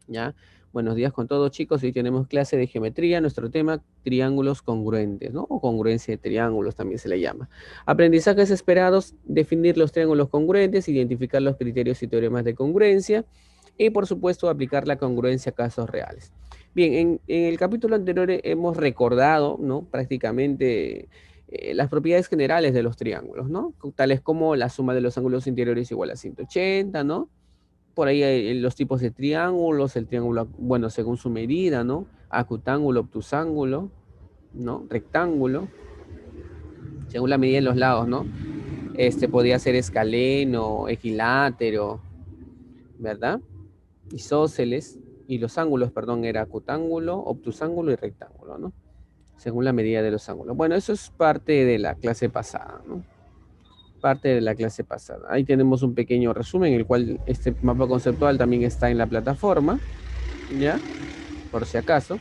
¿Ya? Buenos días con todos, chicos. Hoy tenemos clase de geometría. Nuestro tema, triángulos congruentes, ¿no? O congruencia de triángulos también se le llama. Aprendizajes esperados, definir los triángulos congruentes, identificar los criterios y teoremas de congruencia y, por supuesto, aplicar la congruencia a casos reales. Bien, en el capítulo anterior hemos recordado, ¿no? Prácticamente las propiedades generales de los triángulos, ¿no? Tales como la suma de los ángulos interiores igual a 180, ¿no? Por ahí hay los tipos de triángulos, el triángulo, bueno, según su medida, ¿no? Acutángulo, obtusángulo, ¿no? Rectángulo, según la medida en los lados, ¿no? Este podría ser escaleno, equilátero, ¿verdad? Isósceles, y los ángulos, perdón, era acutángulo, obtusángulo y rectángulo, ¿no? Según la medida de los ángulos. Bueno, eso es parte de la clase pasada, ¿no? Parte de la clase pasada. Ahí tenemos un pequeño resumen, el cual este mapa conceptual también está en la plataforma, ¿ya? Por si acaso.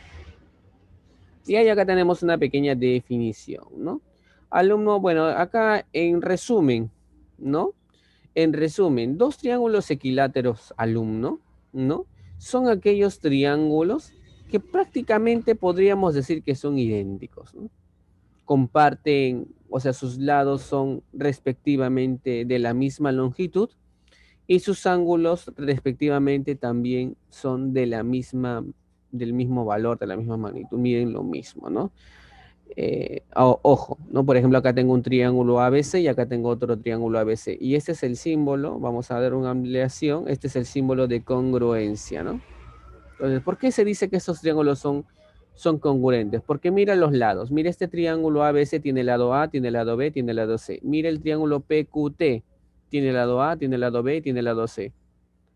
Y ahí acá tenemos una pequeña definición, ¿no? Alumno, bueno, acá en resumen, ¿no? En resumen, dos triángulos equiláteros, alumno, ¿no? Son aquellos triángulos que prácticamente podríamos decir que son idénticos, ¿no? Comparten, o sea, sus lados son respectivamente de la misma longitud y sus ángulos respectivamente también son de la misma, del mismo valor, de la misma magnitud, miden lo mismo, ¿no? Ojo, ¿no? Por ejemplo, acá tengo un triángulo ABC y acá tengo otro triángulo ABC. Y este es el símbolo, vamos a dar una ampliación, este es el símbolo de congruencia, ¿no? Entonces, ¿por qué se dice que estos triángulos son congruentes? Porque mira los lados. Mira este triángulo ABC, tiene lado A, tiene lado B, tiene lado C. Mira el triángulo PQT, tiene lado A, tiene lado B, tiene lado C.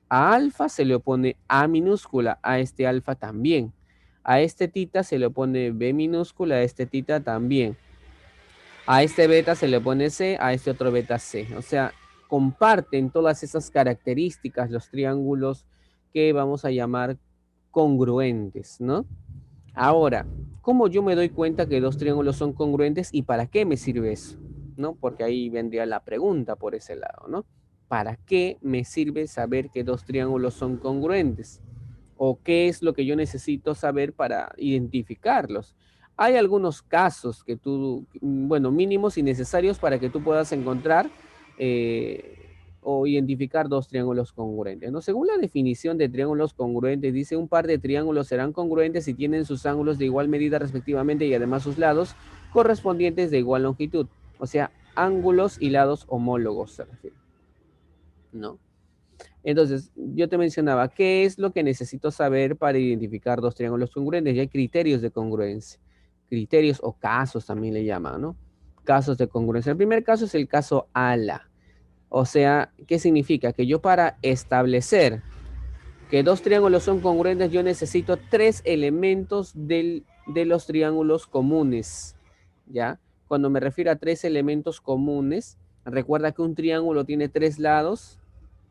A alfa se le opone A minúscula, a este alfa también. A este tita se le opone B minúscula, a este tita también. A este beta se le pone C, a este otro beta C. O sea, comparten todas esas características los triángulos que vamos a llamar congruentes, ¿no? Ahora, ¿cómo yo me doy cuenta que dos triángulos son congruentes y para qué me sirve eso? ¿No? Porque ahí vendría la pregunta por ese lado, ¿no? ¿Para qué me sirve saber que dos triángulos son congruentes? ¿O qué es lo que yo necesito saber para identificarlos? Hay algunos casos que tú, bueno, mínimos y necesarios para que tú puedas encontrar eh, o identificar dos triángulos congruentes, ¿no? Según la definición de triángulos congruentes, dice un par de triángulos serán congruentes si tienen sus ángulos de igual medida respectivamente y además sus lados correspondientes de igual longitud. O sea, ángulos y lados homólogos se refiere, ¿no? Entonces, yo te mencionaba, ¿qué es lo que necesito saber para identificar dos triángulos congruentes? Y hay criterios de congruencia, criterios o casos también le llaman, ¿no? Casos de congruencia. El primer caso es el caso ALA. O sea, ¿qué significa? Que yo para establecer que dos triángulos son congruentes, yo necesito tres elementos de los triángulos comunes, ¿ya? Cuando me refiero a tres elementos comunes, recuerda que un triángulo tiene tres lados,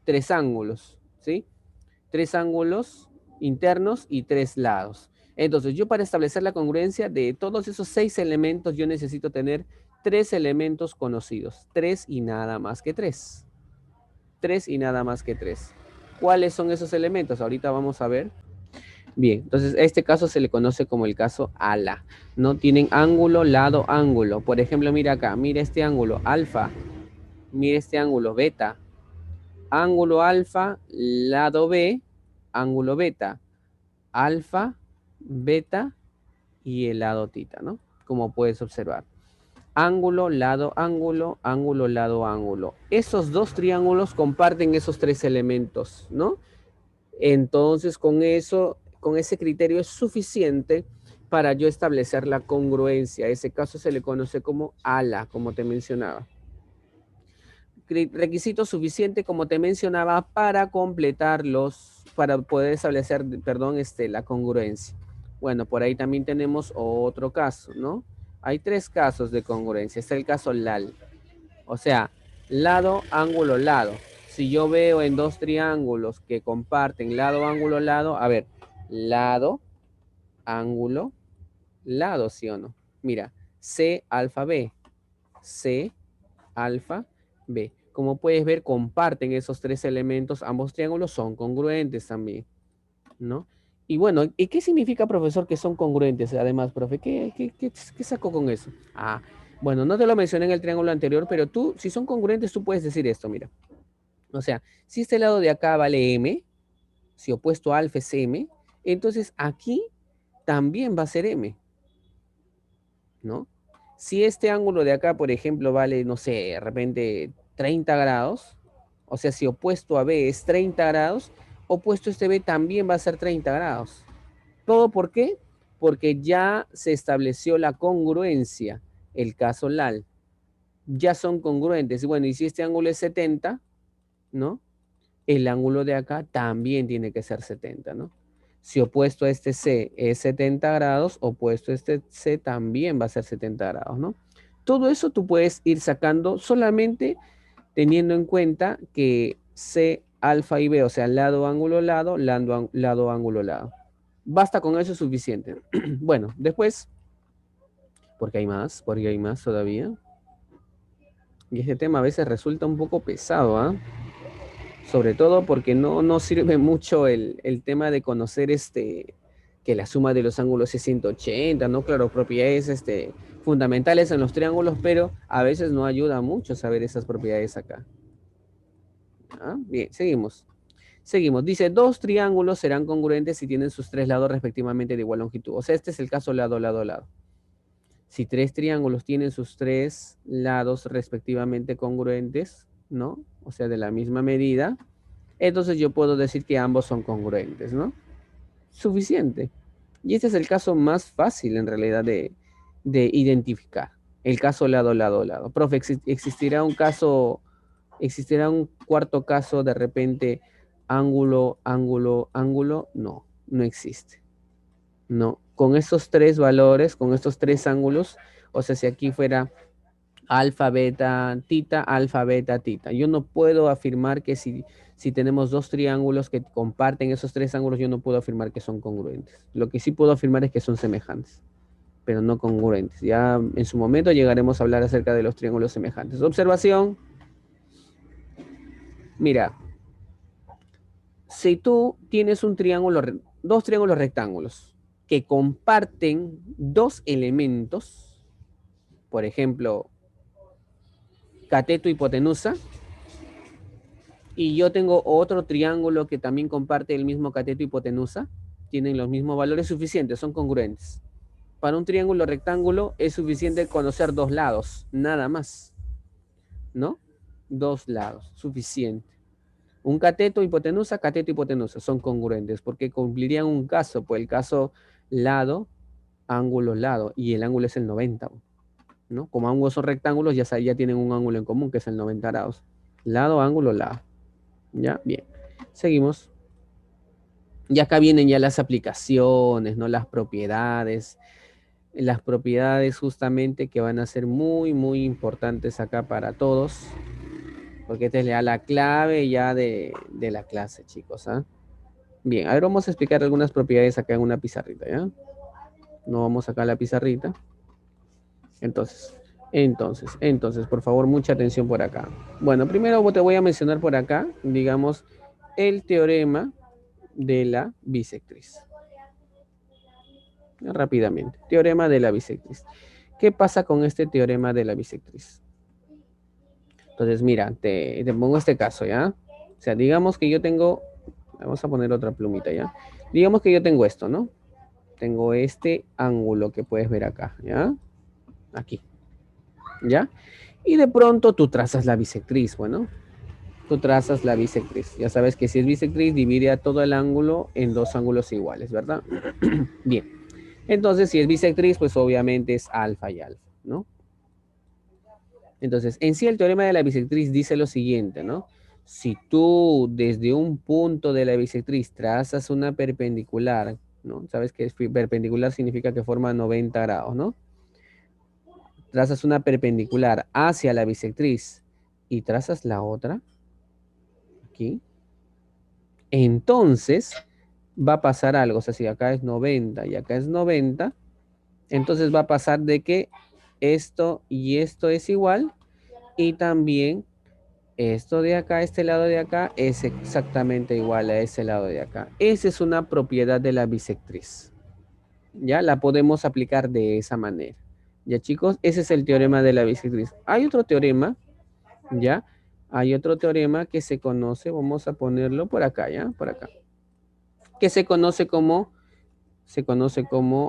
tres ángulos, ¿sí? Tres ángulos internos y tres lados. Entonces, yo para establecer la congruencia de todos esos seis elementos, yo necesito tener tres elementos conocidos. Tres y nada más que tres. Tres y nada más que tres. ¿Cuáles son esos elementos? Ahorita vamos a ver. Bien, entonces a este caso se le conoce como el caso ALA. No tienen ángulo, lado, ángulo. Por ejemplo, mira acá, mira este ángulo alfa, mira este ángulo beta, ángulo alfa, lado B, ángulo beta, alfa, beta y el lado tita, ¿no? Como puedes observar. Ángulo, lado, ángulo, ángulo, lado, ángulo. Esos dos triángulos comparten esos tres elementos, ¿no? Entonces, con eso, con ese criterio es suficiente para yo establecer la congruencia. A ese caso se le conoce como ALA, como te mencionaba. Requisito suficiente, como te mencionaba, para completar para poder establecer, perdón, la congruencia. Bueno, por ahí también tenemos otro caso, ¿no? Hay tres casos de congruencia. Está el caso LAL, o sea, lado, ángulo, lado. Si yo veo en dos triángulos que comparten lado, ángulo, lado, a ver, lado, ángulo, lado, ¿sí o no? Mira, C, alfa, B, C, alfa, B. Como puedes ver, comparten esos tres elementos, ambos triángulos son congruentes también. ¿no? Y bueno, ¿y qué significa, profesor, que son congruentes? Además, profe, ¿qué sacó con eso? Ah, bueno, no te lo mencioné en el triángulo anterior, pero tú, si son congruentes, tú puedes decir esto, mira. O sea, si este lado de acá vale m, si opuesto a alfa es m, entonces aquí también va a ser m, ¿no? Si este ángulo de acá, por ejemplo, vale, no sé, de repente 30 grados, o sea, si opuesto a b es 30 grados, opuesto a este b también va a ser 30 grados. ¿Todo por qué? Porque ya se estableció la congruencia, el caso LAL. Ya son congruentes. Bueno, y si este ángulo es 70, ¿no? El ángulo de acá también tiene que ser 70, ¿no? Si opuesto a este C es 70 grados, opuesto a este C también va a ser 70 grados, ¿no? Todo eso tú puedes ir sacando solamente teniendo en cuenta que C, alfa y B, o sea, lado, ángulo, lado, ángulo, lado. Basta con eso, es suficiente. Bueno, después, porque hay más todavía. Y este tema a veces resulta un poco pesado, ¿ah? Sobre todo porque no sirve mucho el tema de conocer que la suma de los ángulos es 180, ¿no? Claro, propiedades fundamentales en los triángulos, pero a veces no ayuda mucho saber esas propiedades acá. ¿Ah? Bien, seguimos. Seguimos. Dice, dos triángulos serán congruentes si tienen sus tres lados respectivamente de igual longitud. O sea, este es el caso lado, lado, lado. Si tres triángulos tienen sus tres lados respectivamente congruentes, ¿no? O sea, de la misma medida, entonces yo puedo decir que ambos son congruentes, ¿no? Suficiente. Y este es el caso más fácil en realidad de identificar. El caso lado, lado, lado. Profe, existirá un cuarto caso de repente ángulo, ángulo, ángulo? No, no existe. No, con estos tres valores, con estos tres ángulos, o sea, si aquí fuera alfa, beta, tita. Yo no puedo afirmar que si tenemos dos triángulos que comparten esos tres ángulos, yo no puedo afirmar que son congruentes. Lo que sí puedo afirmar es que son semejantes, pero no congruentes. Ya en su momento llegaremos a hablar acerca de los triángulos semejantes. Observación, mira, si tú tienes dos triángulos rectángulos que comparten dos elementos, por ejemplo, cateto y hipotenusa, y yo tengo otro triángulo que también comparte el mismo cateto y hipotenusa, tienen los mismos valores suficientes, son congruentes. Para un triángulo rectángulo es suficiente conocer dos lados, nada más, ¿no? Dos lados, suficiente. Un cateto, hipotenusa, son congruentes porque cumplirían un caso, pues el caso lado, ángulo, lado, y el ángulo es el 90, ¿no? Como ambos son rectángulos, ya tienen un ángulo en común que es el 90 grados. Lado, ángulo, lado. ¿Ya? Bien. Seguimos. Y acá vienen ya las aplicaciones, ¿no? Las propiedades justamente que van a ser muy, muy importantes acá para todos, porque esta es ya la clave ya de la clase, chicos, ¿ah? Bien, a ver, vamos a explicar algunas propiedades acá en una pizarrita, ¿ya? No vamos acá a la pizarrita. Entonces, por favor, mucha atención por acá. Bueno, primero te voy a mencionar por acá, digamos, el teorema de la bisectriz. Rápidamente, teorema de la bisectriz. ¿Qué pasa con este teorema de la bisectriz? Entonces, mira, te pongo este caso, ¿ya? O sea, digamos que yo tengo, vamos a poner otra plumita, ¿ya? Digamos que yo tengo esto, ¿no? Tengo este ángulo que puedes ver acá, ¿ya? Aquí, ¿ya? Y de pronto tú trazas la bisectriz, bueno, tú trazas la bisectriz. Ya sabes que si es bisectriz, divide a todo el ángulo en dos ángulos iguales, ¿verdad? Bien. Entonces, si es bisectriz, pues obviamente es alfa y alfa, ¿no? Entonces, en sí el teorema de la bisectriz dice lo siguiente, ¿no? Si tú desde un punto de la bisectriz trazas una perpendicular, ¿no? Sabes que perpendicular significa que forma 90 grados, ¿no? Trazas una perpendicular hacia la bisectriz y trazas la otra, aquí, entonces va a pasar algo. O sea, si acá es 90 y acá es 90, entonces va a pasar de que esto y esto es igual y también Esto de acá, este lado de acá, es exactamente igual a ese lado de acá. Esa es una propiedad de la bisectriz. Ya la podemos aplicar de esa manera. Ya chicos, ese es el teorema de la bisectriz. Hay otro teorema, ya. Hay otro teorema que se conoce, vamos a ponerlo por acá, ya, por acá. Que se conoce como,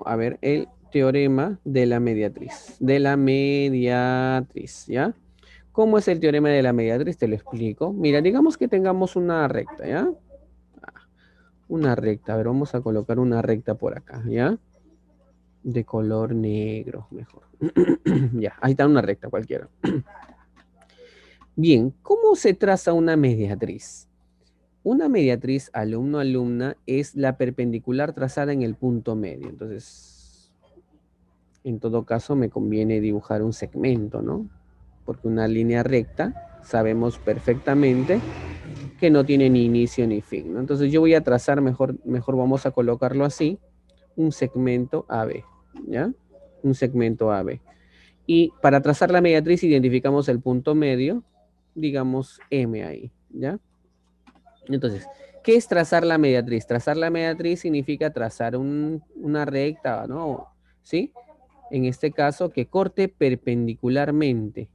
a ver, el teorema de la mediatriz. De la mediatriz, ¿ya? ¿Cómo es el teorema de la mediatriz? Te lo explico. Mira, digamos que tengamos una recta, ¿ya? Una recta. A ver, vamos a colocar una recta por acá, ¿ya? De color negro, mejor. Ya, ahí está una recta cualquiera. Bien, ¿cómo se traza una mediatriz? Una mediatriz alumno-alumna es la perpendicular trazada en el punto medio. Entonces, en todo caso, me conviene dibujar un segmento, ¿no? Porque una línea recta sabemos perfectamente que no tiene ni inicio ni fin, ¿no? Entonces yo voy a trazar, mejor vamos a colocarlo así, un segmento AB, ¿ya? Un segmento AB. Y para trazar la mediatriz identificamos el punto medio, digamos M ahí, ¿ya? Entonces, ¿qué es trazar la mediatriz? Trazar la mediatriz significa trazar una recta, ¿no? ¿Sí? En este caso, que corte perpendicularmente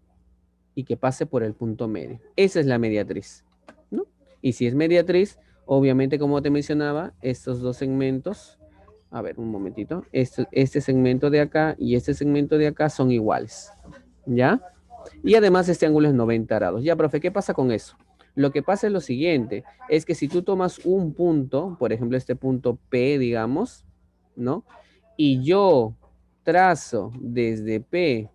y que pase por el punto medio. Esa es la mediatriz, ¿no? Y si es mediatriz, obviamente, como te mencionaba, estos dos segmentos, a ver, un momentito, este segmento de acá y este segmento de acá son iguales, ¿ya? Y además este ángulo es 90 grados. Ya, profe, ¿qué pasa con eso? Lo que pasa es lo siguiente, es que si tú tomas un punto, por ejemplo, este punto P, digamos, ¿no? Y yo trazo desde P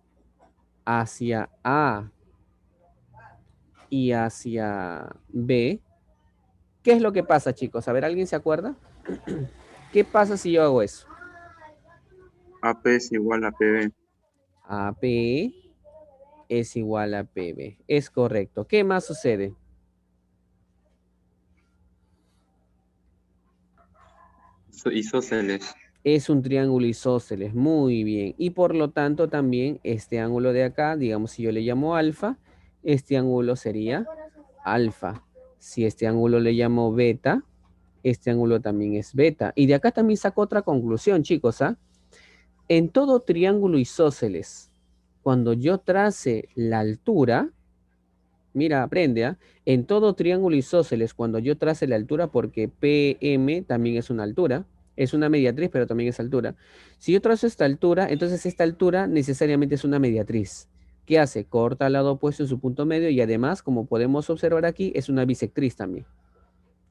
hacia A y hacia B, ¿qué es lo que pasa, chicos? A ver, ¿alguien se acuerda? ¿Qué pasa si yo hago eso? AP es igual a PB. AP es igual a PB. Es correcto. ¿Qué más sucede? Isósceles. Es un triángulo isósceles. Muy bien. Y por lo tanto también este ángulo de acá, digamos si yo le llamo alfa, este ángulo sería alfa. Si este ángulo le llamo beta, este ángulo también es beta. Y de acá también saco otra conclusión, chicos, ¿ah? En todo triángulo isósceles, cuando yo trace la altura, mira, aprende, ¿ah? En todo triángulo isósceles, cuando yo trace la altura, porque PM también es una altura, es una mediatriz, pero también es altura. Si yo trazo esta altura, entonces esta altura necesariamente es una mediatriz. ¿Qué hace? Corta al lado opuesto en su punto medio y además, como podemos observar aquí, es una bisectriz también.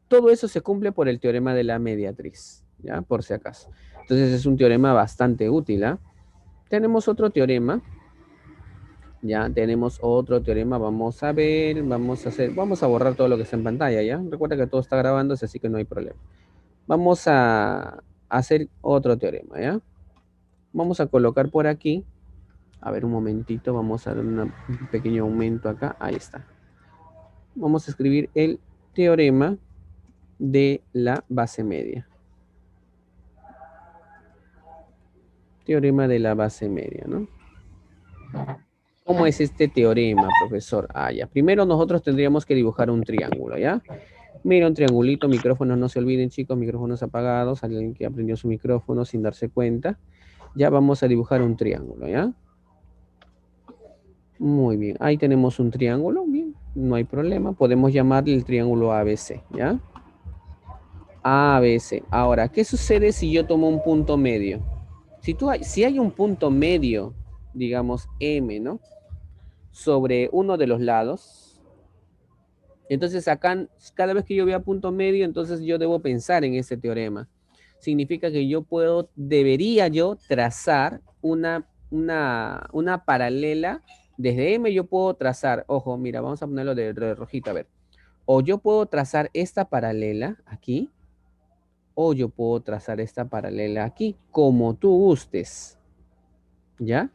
Todo eso se cumple por el teorema de la mediatriz, ¿ya? Por si acaso. Entonces es un teorema bastante útil, ¿ah? Tenemos otro teorema. Ya tenemos otro teorema. Vamos a ver, vamos a borrar todo lo que está en pantalla, ¿ya? Recuerda que todo está grabándose, así que no hay problema. Vamos a hacer otro teorema, ¿ya? Vamos a colocar por aquí. A ver, un momentito, vamos a dar un pequeño aumento acá. Ahí está. Vamos a escribir el teorema de la base media. Teorema de la base media, ¿no? ¿Cómo es este teorema, profesor? Ah, ya. Primero nosotros tendríamos que dibujar un triángulo, ¿ya? Mira, un triangulito, micrófonos, no se olviden, chicos, micrófonos apagados, alguien que aprendió su micrófono sin darse cuenta. Ya vamos a dibujar un triángulo, ¿ya? Muy bien, ahí tenemos un triángulo, bien, no hay problema. Podemos llamarle el triángulo ABC, ¿ya? ABC. Ahora, ¿qué sucede si yo tomo un punto medio? Si hay un punto medio, digamos M, ¿no? Sobre uno de los lados, entonces acá, cada vez que yo vea punto medio, entonces yo debo pensar en ese teorema. Significa que debería yo trazar una paralela. Desde M yo puedo trazar, ojo, mira, vamos a ponerlo de rojito, a ver. O yo puedo trazar esta paralela aquí, o yo puedo trazar esta paralela aquí, como tú gustes, ¿ya?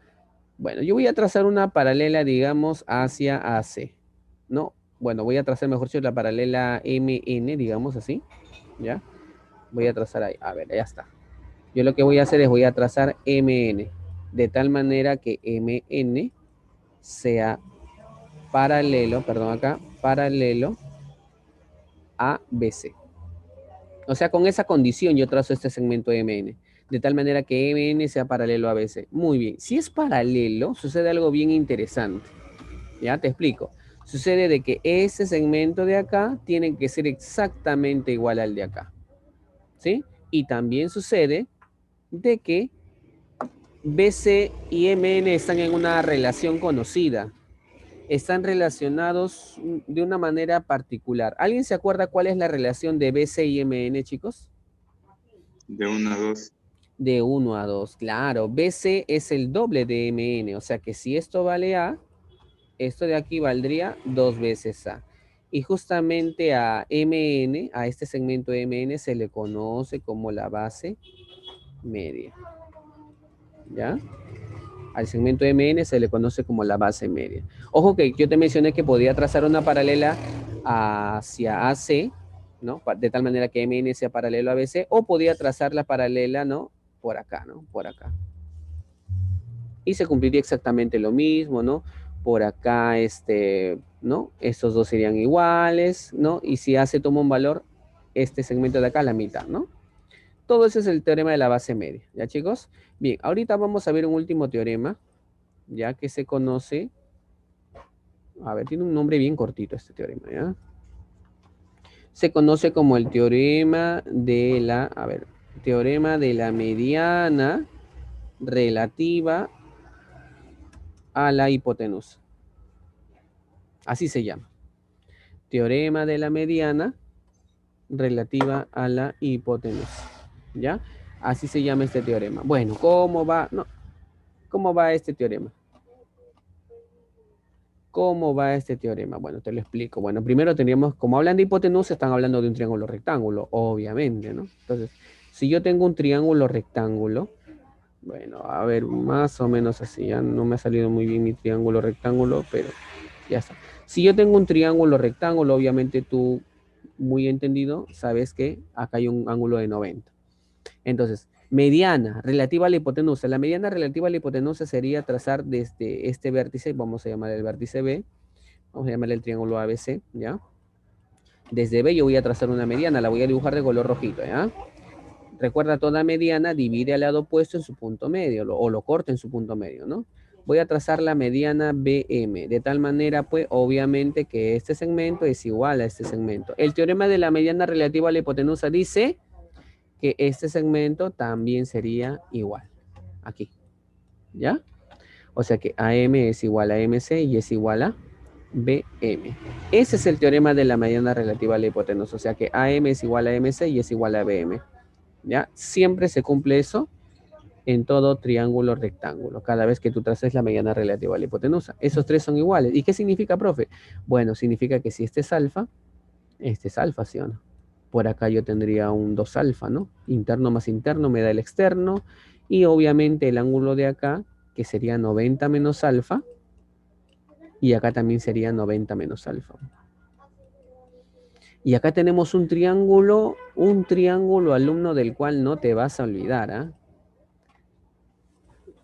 Bueno, yo voy a trazar una paralela, digamos, hacia AC, ¿no? Bueno, voy a trazar, mejor dicho, la paralela MN, digamos así, ¿ya? Voy a trazar ahí, a ver, ya está. Yo lo que voy a hacer es voy a trazar MN, de tal manera que MN sea paralelo, perdón acá, paralelo a BC. O sea, con esa condición yo trazo este segmento MN, de tal manera que MN sea paralelo a BC. Muy bien, si es paralelo, sucede algo bien interesante. Ya te explico. Sucede de que ese segmento de acá tiene que ser exactamente igual al de acá. ¿Sí? Y también sucede de que BC y MN están en una relación conocida. Están relacionados de una manera particular. ¿Alguien se acuerda cuál es la relación de BC y MN, chicos? De 1 a 2. De 1 a 2, claro. BC es el doble de MN, o sea que si esto vale A, esto de aquí valdría 2 veces A. Y justamente a MN, a este segmento MN, se le conoce como la base media. ¿Ya? Al segmento MN se le conoce como la base media. Ojo que yo te mencioné que podía trazar una paralela hacia AC, ¿no? De tal manera que MN sea paralelo a BC, o podía trazar la paralela, ¿no? Por acá, ¿no? Por acá. Y se cumpliría exactamente lo mismo, ¿no? Por acá, ¿no? Estos dos serían iguales, ¿no? Y si AC toma un valor, este segmento de acá, la mitad, ¿no? Todo eso es el teorema de la base media, ¿ya, chicos? Bien, ahorita vamos a ver un último teorema, ya que se conoce, a ver, tiene un nombre bien cortito este teorema, ¿ya? Se conoce como el teorema de la, a ver, teorema de la mediana relativa a la hipotenusa. Así se llama. Teorema de la mediana relativa a la hipotenusa, ¿ya? Así se llama este teorema. Bueno, ¿cómo va? No, ¿cómo va este teorema? ¿Cómo va este teorema? Bueno, te lo explico. Bueno, primero tendríamos, como hablan de hipotenusa, están hablando de un triángulo rectángulo, obviamente, ¿no? Entonces, si yo tengo un triángulo rectángulo, bueno, a ver, más o menos así, ya no me ha salido muy bien mi triángulo rectángulo, pero ya está. Si yo tengo un triángulo rectángulo, obviamente tú, muy entendido, sabes que acá hay un ángulo de 90. Entonces, mediana relativa a la hipotenusa. La mediana relativa a la hipotenusa sería trazar desde este vértice, vamos a llamar el vértice B, vamos a llamarle el triángulo ABC, ¿ya? Desde B yo voy a trazar una mediana, la voy a dibujar de color rojito, ¿ya? Recuerda, toda mediana divide al lado opuesto en su punto medio, o lo corta en su punto medio, ¿no? Voy a trazar la mediana BM, de tal manera, pues, obviamente que este segmento es igual a este segmento. El teorema de la mediana relativa a la hipotenusa dice que este segmento también sería igual, aquí, ¿ya? O sea que AM es igual a MC y es igual a BM. Ese es el teorema de la mediana relativa a la hipotenusa, o sea que AM es igual a MC y es igual a BM. ¿Ya? Siempre se cumple eso en todo triángulo rectángulo, cada vez que tú traces la mediana relativa a la hipotenusa. Esos tres son iguales. ¿Y qué significa, profe? Bueno, significa que si este es alfa, ¿sí o no? Por acá yo tendría un 2 alfa, ¿no? Interno más interno me da el externo, y obviamente el ángulo de acá, que sería 90 menos alfa, y acá también sería 90 menos alfa. Y acá tenemos un triángulo alumno del cual no te vas a olvidar, ¿ah?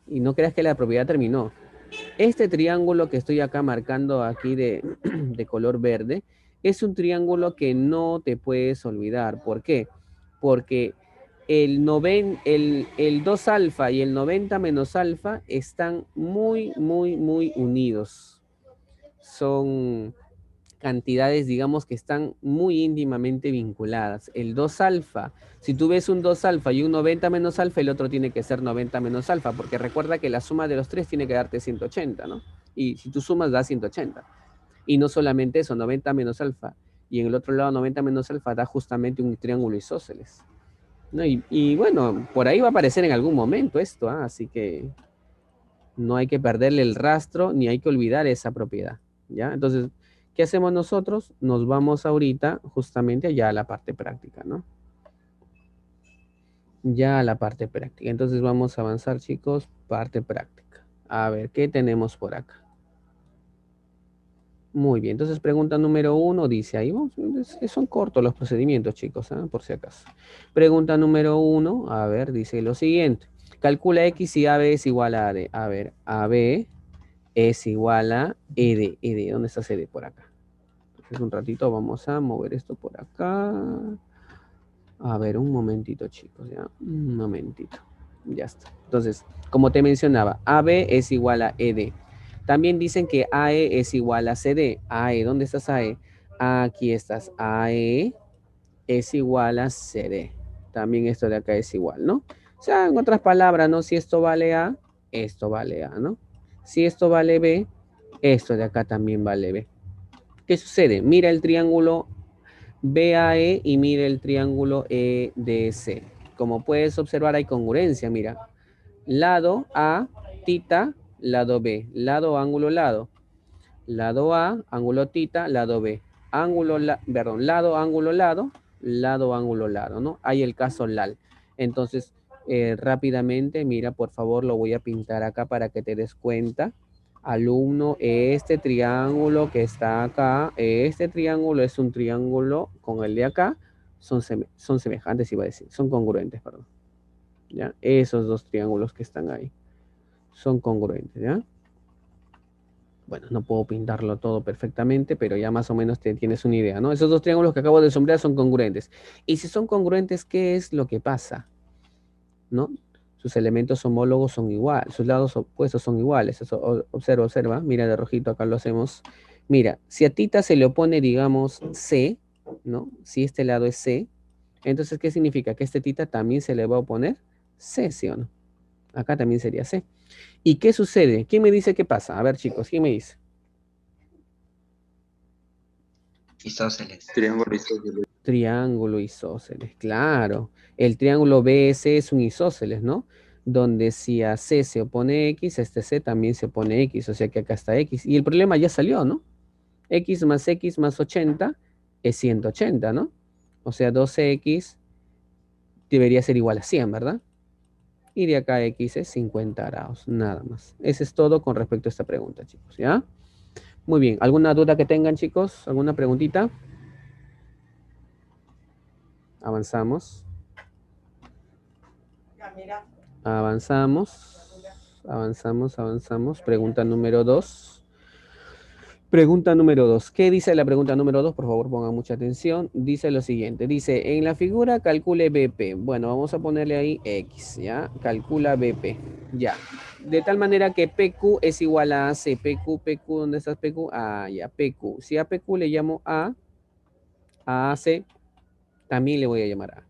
Y no creas que la propiedad terminó. Este triángulo que estoy acá marcando aquí de color verde es un triángulo que no te puedes olvidar. ¿Por qué? Porque el 2 alfa y el 90 menos alfa están muy, muy, muy unidos. Son cantidades, digamos, que están muy íntimamente vinculadas. El 2 alfa, si tú ves un 2 alfa y un 90 menos alfa, el otro tiene que ser 90 menos alfa, porque recuerda que la suma de los tres tiene que darte 180, ¿no? Y si tú sumas, da 180. Y no solamente eso, 90 menos alfa, y en el otro lado 90 menos alfa da justamente un triángulo isósceles, ¿no? Y bueno, por ahí va a aparecer en algún momento esto, ¿ah? Así que no hay que perderle el rastro ni hay que olvidar esa propiedad, ¿ya? Entonces, ¿qué hacemos nosotros? Nos vamos ahorita justamente allá a la parte práctica, ¿no? Ya a la parte práctica. Entonces vamos a avanzar, chicos, parte práctica. A ver, ¿qué tenemos por acá? Muy bien, entonces pregunta número 1 dice ahí, vamos, son cortos los procedimientos, chicos, ¿eh? Por si acaso. Pregunta número 1, a ver, dice lo siguiente. Calcula X y AB es igual a AD. A ver, AB es igual a ED. ED, ¿dónde está ED? Por acá. Entonces un ratito vamos a mover esto por acá. A ver, un momentito, chicos, ya. Un momentito. Ya está. Entonces, como te mencionaba, AB es igual a ED. También dicen que AE es igual a CD. AE, ¿dónde estás AE? Aquí estás. AE es igual a CD. También esto de acá es igual, ¿no? O sea, en otras palabras, ¿no? Si esto vale A, esto vale A, ¿no? Si esto vale B, esto de acá también vale B. ¿Qué sucede? Mira el triángulo BAE y mira el triángulo EDC. Como puedes observar, hay congruencia, mira. Lado A, tita, lado B. Lado, ángulo, lado. Lado A, ángulo tita, lado B. Lado, ángulo, lado, lado, ángulo, lado, ¿no? Hay el caso LAL. Entonces, rápidamente, mira, por favor, lo voy a pintar acá para que te des cuenta. Alumno, este triángulo que está acá, este triángulo es un triángulo con el de acá, son semejantes, iba a decir, son congruentes, perdón. ¿Ya? Esos dos triángulos que están ahí son congruentes, ¿ya? Bueno, no puedo pintarlo todo perfectamente, pero ya más o menos te tienes una idea, ¿no? Esos dos triángulos que acabo de sombrear son congruentes. Y si son congruentes, ¿qué es lo que pasa? ¿No? Sus elementos homólogos son iguales, sus lados opuestos son iguales. Eso, observa, mira de rojito, acá lo hacemos. Mira, si a tita se le opone, digamos, C, ¿no? Si este lado es C, entonces, ¿qué significa? Que este tita también se le va a oponer C, ¿sí o no? Acá también sería C. ¿Y qué sucede? ¿Quién me dice qué pasa? A ver, chicos, ¿quién me dice? Isósceles. Triángulo isósceles. Triángulo isósceles, claro. El triángulo BS es un isósceles, ¿no? Donde si a C se opone X, a este C también se opone X, o sea que acá está X. Y el problema ya salió, ¿no? X más 80 es 180, ¿no? O sea, 12X debería ser igual a 100, ¿verdad? Y de acá X es 50 grados, nada más. Eso es todo con respecto a esta pregunta, chicos, ¿ya? Muy bien. ¿Alguna duda que tengan, chicos? ¿Alguna preguntita? Avanzamos. Avanzamos. Pregunta número 2. Pregunta número 2. ¿Qué dice la pregunta número 2? Por favor, pongan mucha atención. Dice lo siguiente. Dice, en la figura calcule BP. Bueno, vamos a ponerle ahí X, ¿ya? Calcula BP. Ya. De tal manera que PQ es igual a AC. PQ, ¿dónde estás PQ? Ah, ya, PQ. Si a PQ le llamo a AC, también le voy a llamar A.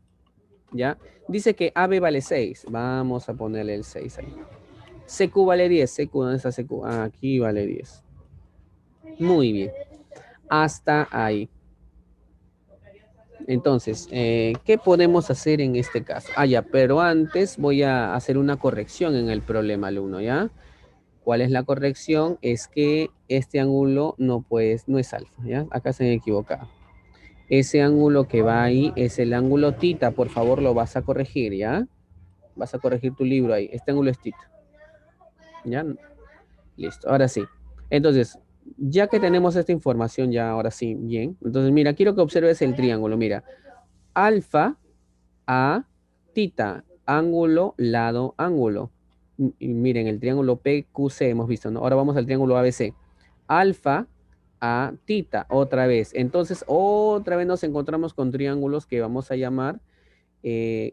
¿Ya? Dice que AB vale 6. Vamos a ponerle el 6 ahí. CQ vale 10. CQ, ¿dónde está CQ? Ah, aquí vale 10. Muy bien. Hasta ahí. Entonces, ¿qué podemos hacer en este caso? Ah, ya, pero antes voy a hacer una corrección en el problema, alumno, ¿ya? ¿Cuál es la corrección? Es que este ángulo no es alfa, ¿ya? Acá se han equivocado. Ese ángulo que va ahí es el ángulo tita. Por favor, lo vas a corregir, ¿ya? Vas a corregir tu libro ahí. Este ángulo es tita. ¿Ya? Listo, ahora sí. Entonces, ya que tenemos esta información, ya ahora sí, bien. Entonces, mira, quiero que observes el triángulo. Mira, alfa a tita, ángulo, lado, ángulo. Y miren, el triángulo PQC hemos visto, ¿no? Ahora vamos al triángulo ABC. Alfa a tita, otra vez. Entonces, otra vez nos encontramos con triángulos que vamos a llamar eh,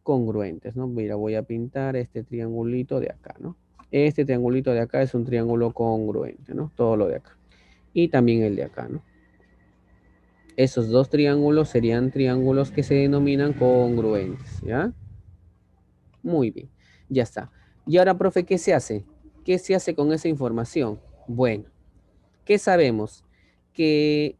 congruentes, ¿no? Mira, voy a pintar este triangulito de acá, ¿no? Este triangulito de acá es un triángulo congruente, ¿no? Todo lo de acá. Y también el de acá, ¿no? Esos dos triángulos serían triángulos que se denominan congruentes, ¿ya? Muy bien, ya está. Y ahora, profe, ¿qué se hace? ¿Qué se hace con esa información? Bueno, ¿qué sabemos? Que,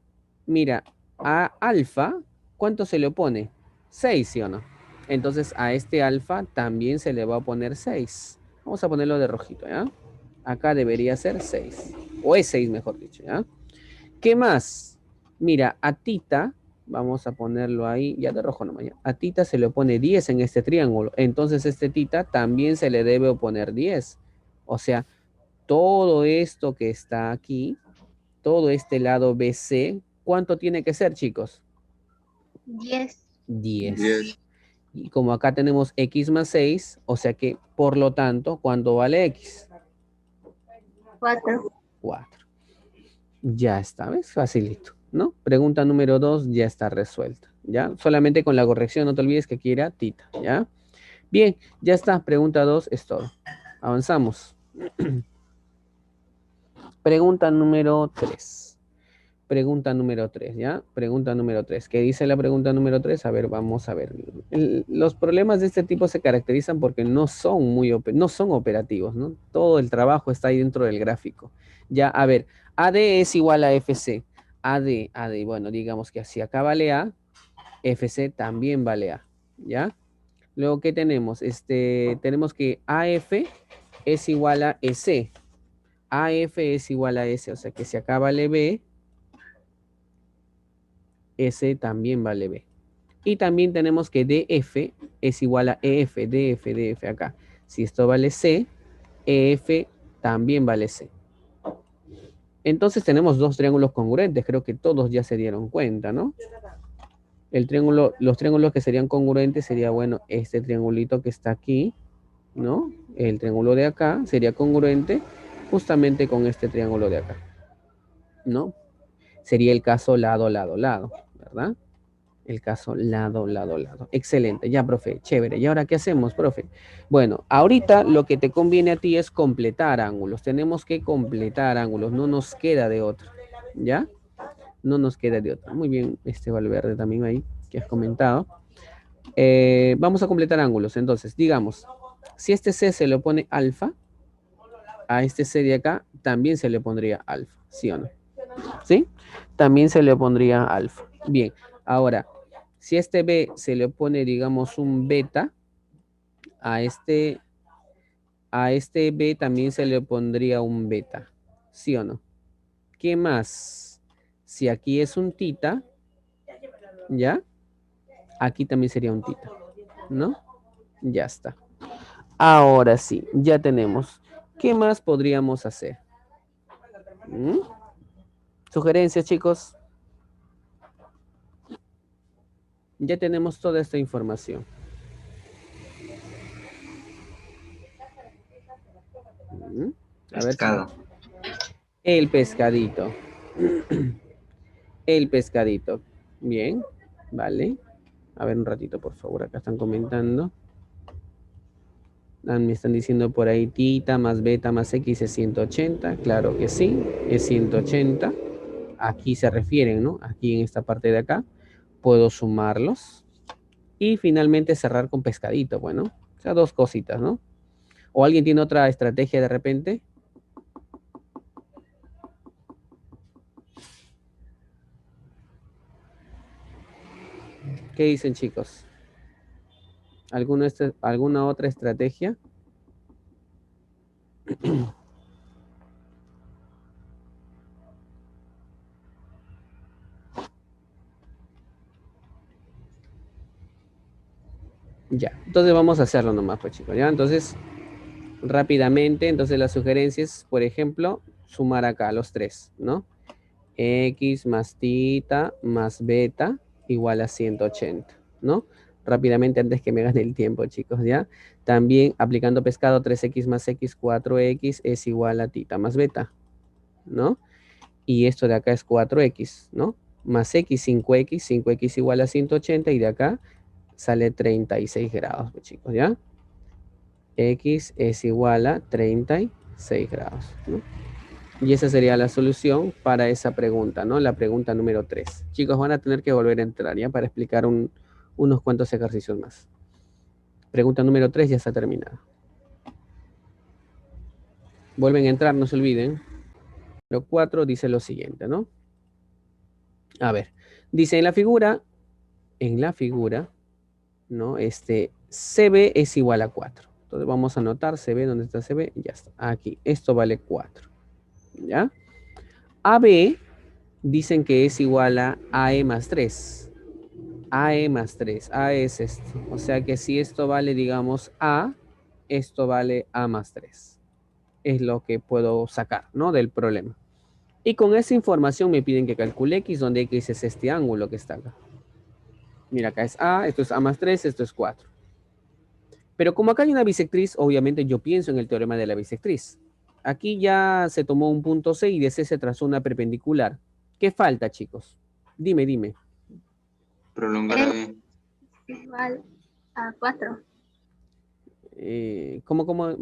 mira, a alfa, ¿cuánto se le opone? 6, ¿sí o no? Entonces a este alfa también se le va a poner 6. Vamos a ponerlo de rojito, ¿ya? Acá debería ser 6. O es 6, mejor dicho, ¿ya? ¿Qué más? Mira, a tita, vamos a ponerlo ahí, ya de rojo nomás, ya. A tita se le opone 10 en este triángulo. Entonces este tita también se le debe oponer 10. O sea, todo esto que está aquí, todo este lado BC, ¿cuánto tiene que ser, chicos? 10. 10. Y como acá tenemos X más 6, o sea que, por lo tanto, ¿cuánto vale X? 4. 4. Ya está, ¿ves? Facilito, ¿no? Pregunta número 2 ya está resuelta, ¿ya? Solamente con la corrección, no te olvides que aquí era tita, ¿ya? Bien, ya está. Pregunta 2 es todo. Avanzamos. Pregunta número 3. Pregunta número 3, ¿ya? Pregunta número 3. ¿Qué dice la pregunta número 3? A ver, vamos a ver. Los problemas de este tipo se caracterizan porque no son no son operativos, ¿no? Todo el trabajo está ahí dentro del gráfico. Ya, a ver, AD es igual a FC. AD, bueno, digamos que así acá vale A, FC también vale A, ¿ya? Luego, ¿qué tenemos? Tenemos que AF es igual a EC. AF es igual a S, o sea que si acá vale B, S también vale B. Y también tenemos que DF es igual a EF, DF acá. Si esto vale C, EF también vale C. Entonces tenemos dos triángulos congruentes, creo que todos ya se dieron cuenta, ¿no? Los triángulos que serían congruentes sería, bueno, este triangulito que está aquí, ¿no? El triángulo de acá sería congruente justamente con este triángulo de acá, ¿no? Sería el caso lado, lado, lado, ¿verdad? El caso lado, lado, lado. Excelente, ya, profe, chévere. ¿Y ahora qué hacemos, profe? Bueno, ahorita lo que te conviene a ti es completar ángulos. Tenemos que completar ángulos, no nos queda de otra, ¿ya? No nos queda de otra. Muy bien, Valverde también ahí, que has comentado. Vamos a completar ángulos. Entonces, digamos, si este C se le pone alfa, a este C de acá también se le pondría alfa, ¿sí o no? ¿Sí? También se le pondría alfa. Bien, ahora, si este B se le pone, digamos, un beta, a este B también se le pondría un beta, ¿sí o no? ¿Qué más? Si aquí es un tita, ¿ya? Aquí también sería un tita, ¿no? Ya está. Ahora sí, ya tenemos. ¿Qué más podríamos hacer? ¿Mm? ¿Sugerencias, chicos? Ya tenemos toda esta información. A ver. Pescado. El pescadito. El pescadito. Bien, vale. A ver un ratito, por favor. Acá están comentando. Me están diciendo por ahí tita más beta más x es 180. Claro que sí, es 180. Aquí se refieren, ¿no? Aquí en esta parte de acá. Puedo sumarlos. Y finalmente cerrar con pescadito, bueno. O sea, dos cositas, ¿no? ¿O alguien tiene otra estrategia de repente? ¿Qué dicen, chicos? ¿Alguna otra estrategia? Ya, entonces vamos a hacerlo nomás, pues chicos, ¿ya? Entonces, rápidamente, entonces las sugerencias, por ejemplo, sumar acá los tres, ¿no? X más tita más beta igual a 180, ¿no? Rápidamente antes que me gane el tiempo, chicos, ¿ya? También aplicando pescado, 3x más x, 4x es igual a tita más beta, ¿no? Y esto de acá es 4x, ¿no? Más x, 5x, 5x igual a 180 y de acá sale 36 grados, pues, chicos, ¿ya? X es igual a 36 grados, ¿no? Y esa sería la solución para esa pregunta, ¿no? La pregunta número 3. Chicos, van a tener que volver a entrar, ¿ya? Para explicar unos cuantos ejercicios más. Pregunta número 3 ya está terminada. Vuelven a entrar, no se olviden. Número 4 dice lo siguiente, ¿no? A ver, dice en la figura, ¿no? CB es igual a 4. Entonces vamos a anotar CB, ¿dónde está CB? Ya está, aquí. Esto vale 4, ¿ya? AB dicen que es igual a AE más 3. AE más 3. AE es esto. O sea que si esto vale, digamos, A, esto vale A más 3. Es lo que puedo sacar, ¿no? Del problema. Y con esa información me piden que calcule X, donde X es este ángulo que está acá. Mira, acá es A, esto es A más 3, esto es 4. Pero como acá hay una bisectriz, obviamente yo pienso en el teorema de la bisectriz. aquí ya se tomó un punto C y de C se trazó una perpendicular. ¿Qué falta, chicos? Dime, dime. Prolongar a B. Igual a 4. ¿Cómo?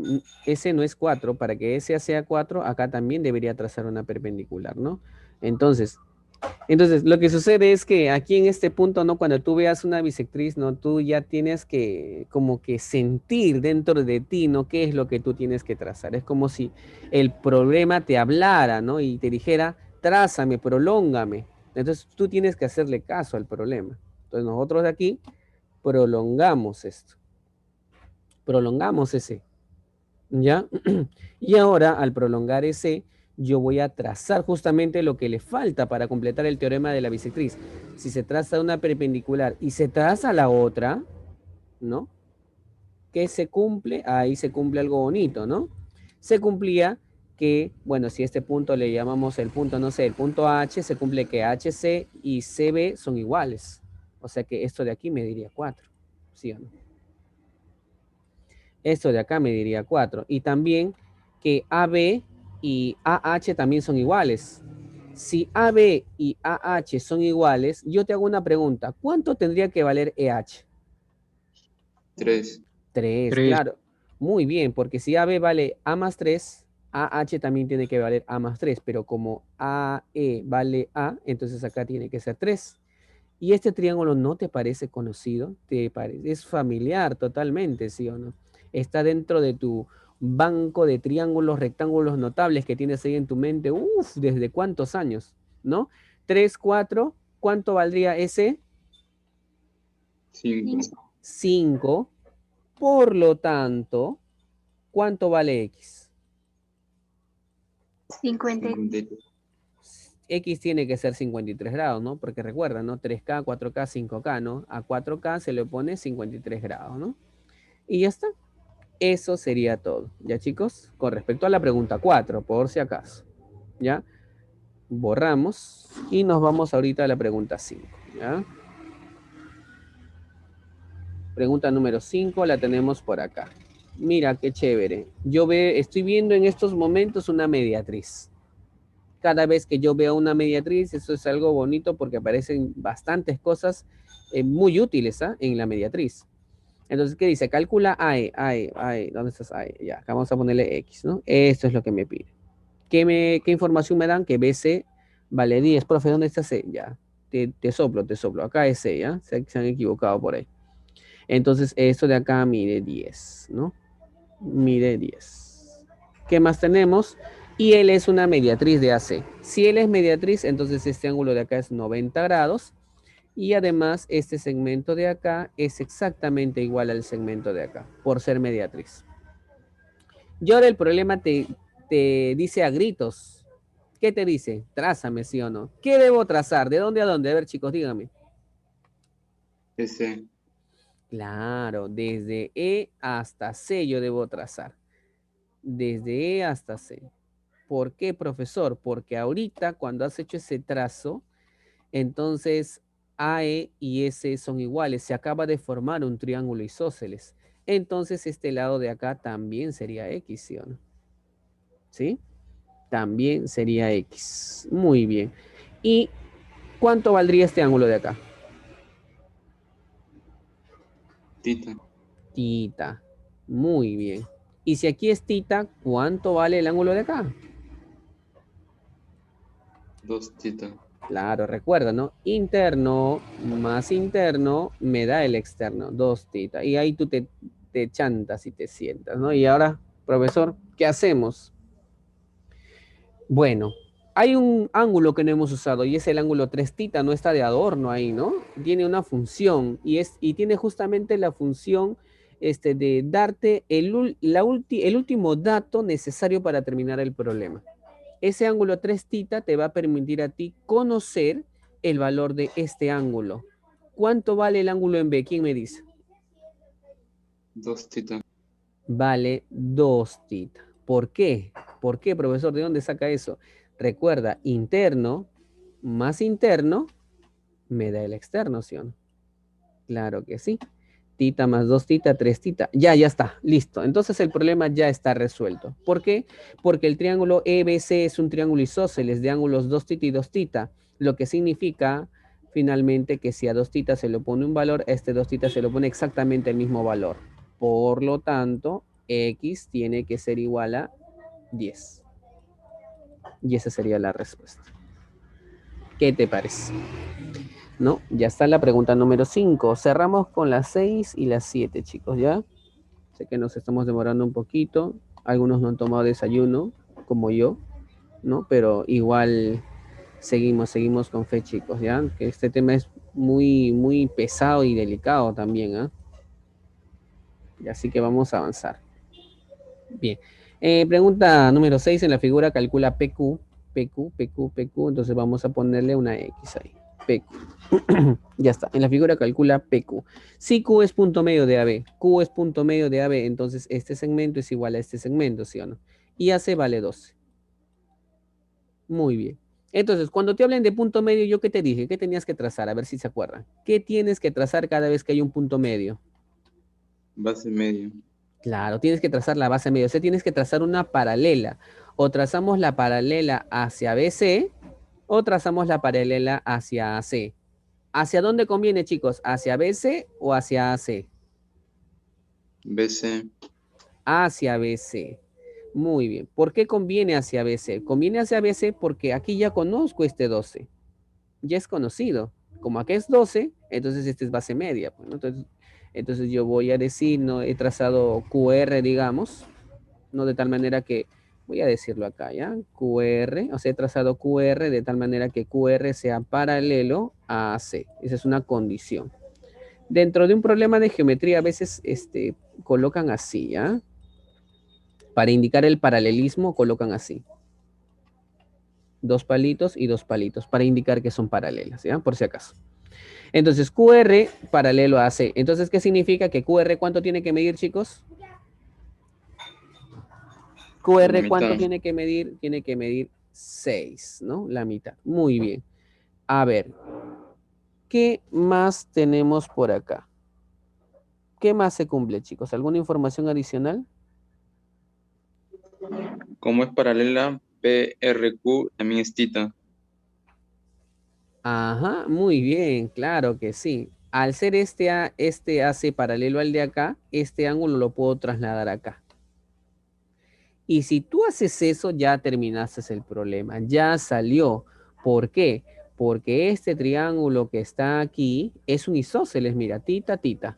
S no es 4. Para que S sea 4, acá también debería trazar una perpendicular, ¿no? Entonces, lo que sucede es que aquí en este punto, ¿no? Cuando tú veas una bisectriz, ¿no? Tú ya tienes que como que sentir dentro de ti, ¿no? ¿Qué es lo que tú tienes que trazar? Es como si el problema te hablara, ¿no? Y te dijera, trázame, prolóngame. Entonces tú tienes que hacerle caso al problema. Entonces nosotros de aquí prolongamos esto. Prolongamos ese, ¿ya? Y ahora, al prolongar ese, yo voy a trazar justamente lo que le falta para completar el teorema de la bisectriz. Si se traza una perpendicular y se traza la otra, ¿no? ¿Qué se cumple? Ahí se cumple algo bonito, ¿no? Se cumplía que, bueno, si este punto le llamamos el punto, no sé, el punto H, se cumple que HC y CB son iguales. O sea que esto de aquí me diría 4, ¿sí o no? Esto de acá me diría 4. Y también que AB y AH también son iguales. Si AB y AH son iguales, yo te hago una pregunta. ¿Cuánto tendría que valer EH? 3. 3, 3. claro. Muy bien, porque si AB vale A más 3, AH también tiene que valer A más 3, pero como AE vale A, entonces acá tiene que ser 3. ¿Y este triángulo no te parece conocido? Es familiar totalmente, ¿sí o no? Está dentro de tu banco de triángulos, rectángulos notables que tienes ahí en tu mente. Uf, ¿desde cuántos años? ¿No? 3, 4, ¿cuánto valdría ese? 5. 5. Por lo tanto, ¿cuánto vale X? 50. 53. X tiene que ser 53 grados, ¿no? Porque recuerda, ¿no? 3K, 4K, 5K, ¿no? A 4K se le pone 53 grados, ¿no? Y ya está. Eso sería todo, ¿ya, chicos? Con respecto a la pregunta 4, por si acaso, ¿ya? Borramos y nos vamos ahorita a la pregunta 5, ¿ya? Pregunta número 5 la tenemos por acá. Mira, qué chévere. Estoy viendo en estos momentos una mediatriz. Cada vez que yo veo una mediatriz, eso es algo bonito porque aparecen bastantes cosas muy útiles en la mediatriz. Entonces, ¿qué dice? Calcula AE. ¿Dónde estás AE? Ya, acá vamos a ponerle X, ¿no? Esto es lo que me pide. ¿Qué información me dan? Que BC vale 10. Profe, ¿dónde está C? Ya, te soplo. Acá es C, ¿ya? Se han equivocado por ahí. Entonces, esto de acá mide 10, ¿no? Mide 10. ¿Qué más tenemos? Y él es una mediatriz de AC. Si él es mediatriz, entonces este ángulo de acá es 90 grados. Y además, este segmento de acá es exactamente igual al segmento de acá, por ser mediatriz. Y ahora el problema te dice a gritos. ¿Qué te dice? Trázame, ¿sí o no? ¿Qué debo trazar? ¿De dónde a dónde? A ver, chicos, díganme. S. Claro, desde E hasta C yo debo trazar. Desde E hasta C. ¿Por qué, profesor? Porque ahorita cuando has hecho ese trazo, entonces AE y S son iguales. Se acaba de formar un triángulo isósceles. Entonces este lado de acá también sería X, ¿sí o no? ¿Sí? También sería X. Muy bien. ¿Y cuánto valdría este ángulo de acá? Tita. Tita. Muy bien. Y si aquí es tita, ¿cuánto vale el ángulo de acá? 2 tita. Claro, recuerda, ¿no? Interno más interno me da el externo, 2 tita. Y ahí tú te chantas y te sientas, ¿no? Y ahora, profesor, ¿qué hacemos? Bueno, hay un ángulo que no hemos usado y es el ángulo 3 tita, no está de adorno ahí, ¿no? Tiene una función y tiene justamente la función de darte el último dato necesario para terminar el problema. Ese ángulo 3 tita te va a permitir a ti conocer el valor de este ángulo. ¿Cuánto vale el ángulo en B? ¿Quién me dice? 2 tita. Vale 2 tita. ¿Por qué? ¿Por qué, profesor? ¿De dónde saca eso? Recuerda, interno más interno me da el externo, ¿sí o no? Claro que sí. Tita más 2 tita, 3 tita. Ya está, listo. Entonces el problema ya está resuelto. ¿Por qué? Porque el triángulo EBC es un triángulo isósceles de ángulos 2 tita y 2 tita, lo que significa finalmente que si a 2 tita se le pone un valor, a este 2 tita se le pone exactamente el mismo valor. Por lo tanto, X tiene que ser igual a 10. Y esa sería la respuesta. ¿Qué te parece? ¿No? Ya está la pregunta número 5. Cerramos con las 6 y las 7, chicos, ¿ya? Sé que nos estamos demorando un poquito. Algunos no han tomado desayuno, como yo, ¿no? Pero igual seguimos con fe, chicos, ¿ya? Que este tema es muy pesado y delicado también, ¿ah? Y así que vamos a avanzar. Bien. Pregunta número 6. En la figura calcula PQ. Entonces vamos a ponerle una X ahí. PQ. Ya está. En la figura calcula PQ. Si Q es punto medio de AB, Q es punto medio de AB, entonces este segmento es igual a este segmento, ¿sí o no? Y AC vale 12. Muy bien. Entonces, cuando te hablen de punto medio, ¿yo qué te dije? ¿Qué tenías que trazar? A ver si se acuerdan. ¿Qué tienes que trazar cada vez que hay un punto medio? Base medio. Claro, tienes que trazar la base medio. O sea, tienes que trazar una paralela. O trazamos la paralela hacia BC o trazamos la paralela hacia AC. ¿Hacia dónde conviene, chicos? ¿Hacia BC o hacia AC? BC. Hacia BC. Muy bien. ¿Por qué conviene hacia BC? Conviene hacia BC porque aquí ya conozco este 12. Ya es conocido. Como aquí es 12, entonces este es base media. Pues, ¿no? Entonces yo voy a decir, no he trazado QR, digamos, no de tal manera que, voy a decirlo acá, ¿ya? QR, o sea, he trazado QR de tal manera que QR sea paralelo a AC. Esa es una condición. Dentro de un problema de geometría a veces colocan así, ¿ya? Para indicar el paralelismo colocan así. 2 palitos y 2 palitos para indicar que son paralelas, ¿ya? Por si acaso. Entonces, QR paralelo a AC. Entonces, ¿qué significa? Que QR, ¿cuánto tiene que medir, chicos? QR, ¿cuánto tiene que medir? Tiene que medir 6, ¿no? La mitad. Muy bien. A ver, ¿qué más tenemos por acá? ¿Qué más se cumple, chicos? ¿Alguna información adicional? Como es paralela, PRQ también es tita. Ajá, muy bien, claro que sí. Al ser este AC paralelo al de acá, este ángulo lo puedo trasladar acá. Y si tú haces eso, ya terminaste el problema, ya salió. ¿Por qué? Porque este triángulo que está aquí es un isósceles, mira, tita, tita.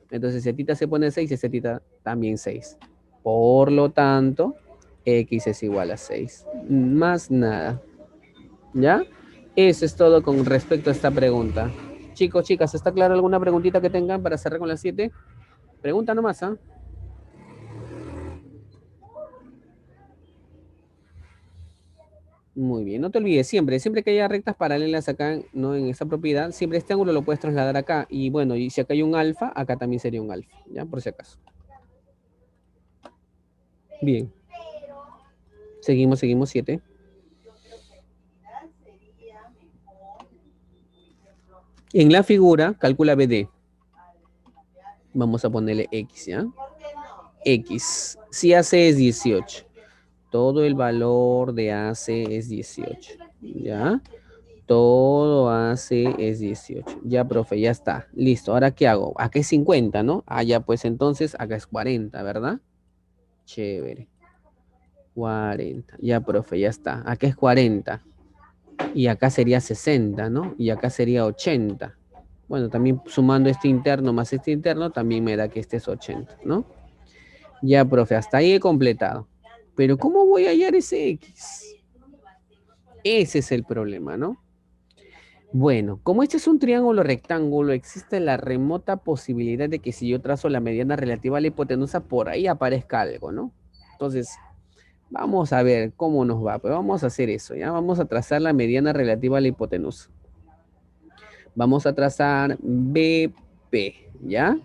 Entonces, si tita se pone 6, ese tita también 6. Por lo tanto, X es igual a 6. Más nada. ¿Ya? Eso es todo con respecto a esta pregunta. Chicos, chicas, ¿está claro alguna preguntita que tengan para cerrar con las 7? Pregunta nomás, ¿ah? Muy bien, no te olvides, siempre que haya rectas paralelas acá, ¿no? En esta propiedad, siempre este ángulo lo puedes trasladar acá. Y bueno, y si acá hay un alfa, acá también sería un alfa, ¿ya? Por si acaso. Bien. Seguimos, 7. En la figura, calcula BD. Vamos a ponerle X, ¿ya? X. Si AC es 18. Todo el valor de AC es 18. ¿Ya? Todo AC es 18. Ya, profe, ya está. Listo. ¿Ahora qué hago? Acá es 50, ¿no? Ah, ya, pues entonces acá es 40, ¿verdad? Chévere. 40. Ya, profe, ya está. Acá es 40. Y acá sería 60, ¿no? Y acá sería 80. Bueno, también sumando este interno más este interno, también me da que este es 80, ¿no? Ya, profe, hasta ahí he completado. Pero ¿cómo voy a hallar ese X? Ese es el problema, ¿no? Bueno, como este es un triángulo rectángulo, existe la remota posibilidad de que si yo trazo la mediana relativa a la hipotenusa, por ahí aparezca algo, ¿no? Entonces, vamos a ver cómo nos va. Pues vamos a hacer eso, ¿ya? Vamos a trazar la mediana relativa a la hipotenusa. Vamos a trazar BP, ¿ya?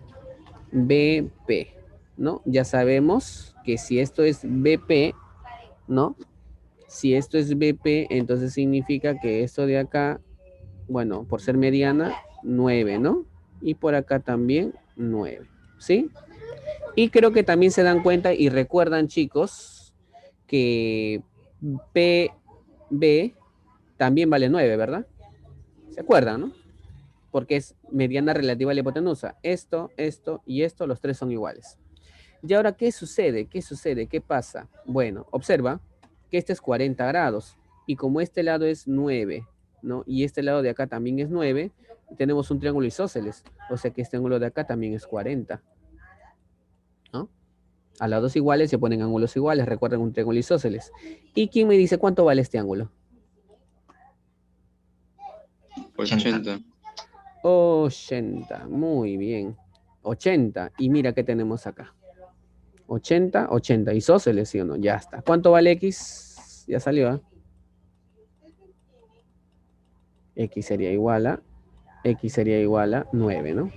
BP, ¿no? Ya sabemos que si esto es BP, ¿no? Si esto es BP, entonces significa que esto de acá, bueno, por ser mediana, 9, ¿no? Y por acá también 9, ¿sí? Y creo que también se dan cuenta y recuerdan, chicos, que PB también vale 9, ¿verdad? ¿Se acuerdan, no? Porque es mediana relativa a la hipotenusa. Esto y esto, los tres son iguales. Y ahora, ¿qué sucede? ¿Qué sucede? ¿Qué pasa? Bueno, observa que este es 40 grados. Y como este lado es 9, ¿no? Y este lado de acá también es 9, tenemos un triángulo isósceles. O sea que este ángulo de acá también es 40. ¿No? A lados iguales se ponen ángulos iguales. Recuerden un triángulo isósceles. ¿Y quién me dice cuánto vale este ángulo? 80. 80. Muy bien. 80. Y mira qué tenemos acá. 80, 80. Isósceles, ¿sí o no? Ya está. ¿Cuánto vale X? Ya salió, ¿eh? X sería igual a 9, ¿no?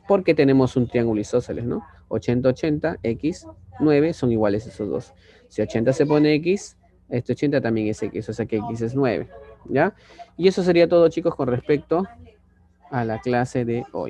Porque tenemos un triángulo isósceles, ¿no? 80, 80, X, 9 son iguales esos dos. Si 80 se pone X, este 80 también es X, o sea que X es 9, ¿ya? Y eso sería todo, chicos, con respecto a la clase de hoy.